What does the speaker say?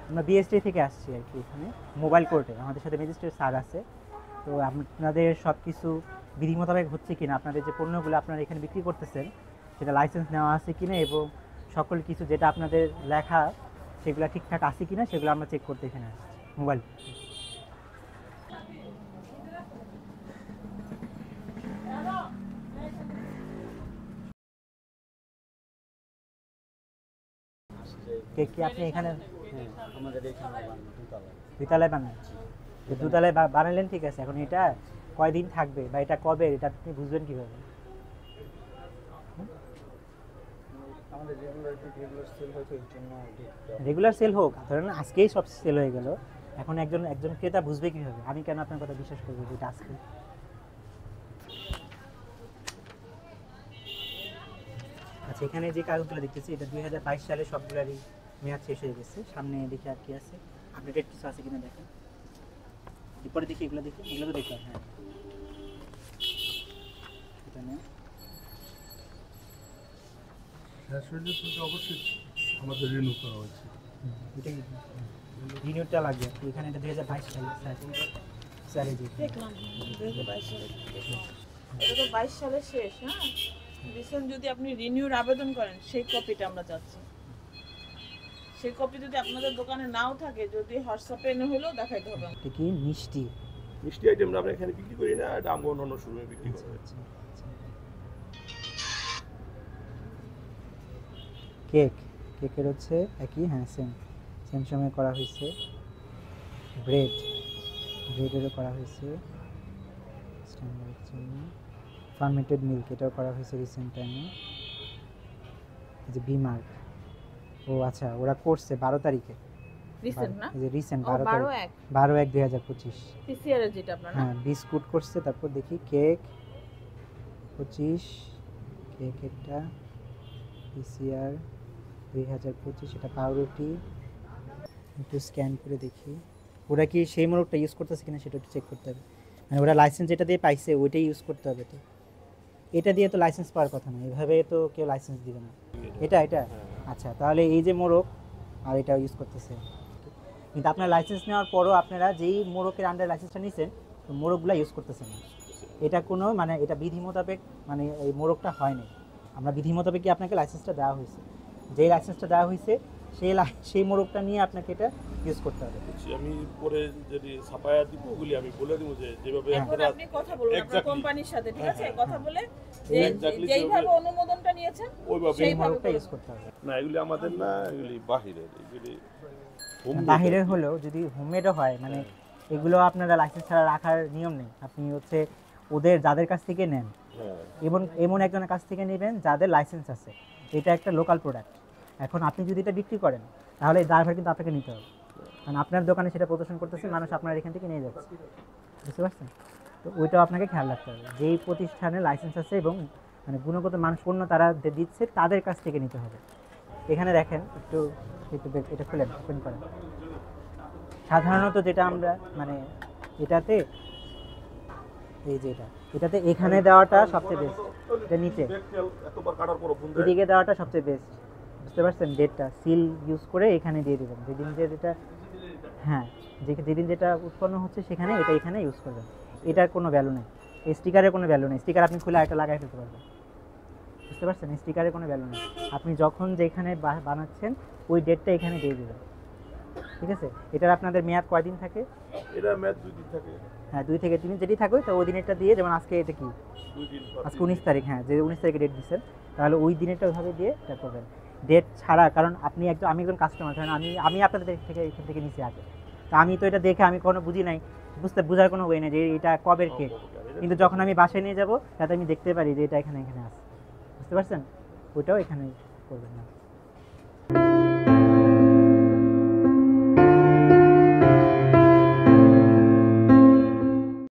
আমরা বিএসটি থেকে আসছি আর কি, এখানে মোবাইল কোর্টে আমাদের সাথে ম্যাজিস্ট্রেট স্যার আছে। তো আপনাদের সব কিছু বিধি মোতাবেক হচ্ছে কিনা, আপনাদের যে পণ্যগুলো আপনারা এখানে বিক্রি করতেছেন সেটা লাইসেন্স নেওয়া আছে কিনা, এবং সকল কিছু যেটা আপনাদের লেখা সেগুলো ঠিকঠাক আছে কিনা সেগুলো আমরা চেক করতে এখানে আসছি মোবাইল। কেক কি আপনি এখানে আমাদের এখানে দুতলায় বানান? দুতলায় বানালেন, ঠিক আছে। এখন এটা কয়দিন থাকবে বা এটা কবে, এটা আপনি বুঝবেন কীভাবে? আমাদের রেগুলার সেল হয়েছে এর জন্য রেগুলার সেল হোক, ধরেন আজকেই সব সেল হয়ে গেল, এখন একজন একজন ক্রেতা বুঝবে কীভাবে? আমি কেন আপনার কথা বিশ্বাস করবো যে এটা আজকে? আচ্ছা, এখানে যে কাগজগুলো দেখতেছি এটা 2022 সালে সবগুলারই মেয়াদ শেষ হয়ে গেছে। সামনে দেখি আর কি আছে, আপডেটেড কিছু আছে কিনা দেখেন। এরপরে দেখি এগুলো, দেখি এগুলো তো দেখলাম। হ্যাঁ, এটা নেই। অবশ্যই আমাদের রিনিউ করা হয়েছে। এটা রিনিউটা লাগবে এখানে, এটা 2022 সালে স্যার জি দেখলাম 2022 সালে। এটা তো 22 সালে শেষ। হ্যাঁ, রিসেন্ট যদি আপনি রিনিউর আবেদন করেন সেই কপিটা আমরা চাচ্ছি। সেই কপি যদি আপনাদের দোকানে নাও থাকে, যদি হোয়াটসঅ্যাপে এনে হলেও দেখাইতে হবে। এটা কি মিষ্টি? মিষ্টি আইটেমটা আমরা এখানে বিক্রি করি না, এটা আমরা অন্য শোরুমে বিক্রি করি। কেক, কেকের হচ্ছে একই, হ্যাঁ সেম সেম সময় করা হয়েছে। ব্রেড, ব্রেডেরও করা হয়েছে স্ট্যান্ডার্ড জন্য। ফার্মেন্টেড মিল্ক, এটাও করা হয়েছে রিসেন্ট টাইমে। এই যে বিমার্ক, ও আচ্ছা ওরা করছে 12 তারিখে, রিসেন্ট না? এই যে রিসেন্ট 12 12/1/2025। পিসিআর এর যেটা আপনারা হ্যাঁ, বিস্কুট করছে। তারপর দেখি কেক 25, কেক একটা পিসিআর 2025, এটা পাউরুটি। একটু স্ক্যান করে দেখি ওরা কি সেই মোড়কটা ইউজ করতেছে কিনা সেটা একটু চেক করতে হবে। মানে ওরা লাইসেন্স যেটা দিয়ে পাইছে ওইটাই ইউজ করতে হবে। তো এটা দিয়ে তো লাইসেন্স পাওয়ার কথা না, এভাবে তো কেউ লাইসেন্স দিবে না। এটা আচ্ছা, তাহলে এই যে মোড়ক আর এটা ইউজ করতেছে, কিন্তু আপনার লাইসেন্স নেওয়ার পরও আপনারা যেই মোড়কের আন্ডারে লাইসেন্সটা নিয়েছেন তো মোড়কগুলো ইউজ করতেছেন না। এটা কোনো মানে এটা বিধি মোতাবেক, মানে এই মোড়কটা হয়নি। আমরা বিধি মোতাবেক কি আপনাকে লাইসেন্সটা দেওয়া হয়েছে, যেই লাইসেন্সটা দেওয়া হয়েছে সেই মোড়কটা নিয়ে আপনাকে এটা ইউজ করতে হবে। আমি পরে যদি ছাপায়া দিব ওগুলি আমি বলে দিব যে যেভাবে এখন আপনি কথা বলুন আপনার কোম্পানির সাথে, ঠিক আছে? কথা বলে যেইভাবে অনুমোদনটা নিয়েছেন সেই মোড়কটা ইউজ করতে হবে। না, এগুলি আমাদের না, এগুলি বাহিরের। এগুলি বাহিরের হলেও যদি হোমমেডও হয়, মানে এগুলো আপনারা লাইসেন্স ছাড়া রাখার নিয়ম নেই। আপনি হচ্ছে ওদের যাদের কাছ থেকে নেন, এমন একজনের কাছ থেকে নেবেন যাদের লাইসেন্স আছে। এটা একটা লোকাল প্রোডাক্ট। এখন আপনি যদি এটা বিক্রি করেন তাহলে এই ড্রাইভার কিন্তু আপনাকে নিতে হবে, কারণ আপনার দোকানে সেটা প্রদর্শন করতেছে, মানুষ আপনার এখান থেকে নিয়ে যাচ্ছে। বুঝতে পারছেন? তো ওইটাও আপনাকে খেয়াল রাখতে হবে, যেই প্রতিষ্ঠানে লাইসেন্স আছে এবং মানে গুণগত মান পণ্য তারা দিচ্ছে তাদের কাছ থেকে নিতে হবে। এখানে দেখেন একটু এটা খুলেন, ওপেন করেন। সাধারণত যেটা আমরা মানে এটাতে এই যে এটাতে এখানে দেওয়াটা সবচেয়ে বেস্ট, এটা নিচে এদিকে দেওয়াটা সবচেয়ে বেস্ট। বুঝতে পারছেন? ডেটটা সিল ইউজ করে এখানে দিয়ে দেবেন, যেদিন যেটা হ্যাঁ যেদিন যেটা উৎপন্ন হচ্ছে সেখানে এটা এখানে ইউজ করবেন। এটার কোনো ভ্যালু নেই, এই স্টিকারের কোনো ভ্যালু নেই। স্টিকার আপনি খুলে একটা লাগাই ফেলতে পারবেন। বুঝতে পারছেন? স্টিকারের কোনো ভ্যালু নেই। আপনি যখন যেখানে বানাচ্ছেন ওই ডেটটা এখানে দিয়ে দেবেন, ঠিক আছে? এটার আপনাদের মেয়াদ কয়দিন থাকে? এটা মেয়াদ 2 দিন থাকে। হ্যাঁ, 2 থেকে 3 দিন যেটি থাকবে, তো ওই দিনেরটা দিয়ে, যেমন আজকে এটা কি 2 দিন, আজকে 19 তারিখ, হ্যাঁ যে 19 তারিখে ডেট দিচ্ছেন, তাহলে ওই দিনেরটা ওইভাবে দিয়ে এটা করবেন। ডেট ছাড়া, কারণ আপনি আমি একজন কাস্টমার, কারণ আমি আপনাদের থেকে এখান থেকে নিচে আগে, তো আমি তো এটা দেখে আমি কোনো বুঝি নাই, বোঝার কোনো ওয়ে নেই যে এটা কবের কেক। কিন্তু যখন আমি বাসায় নিয়ে যাব তাতে আমি দেখতে পারি যে এটা এখানে আছে। বুঝতে পারছেন? ওইটাও এখানে করবেন না।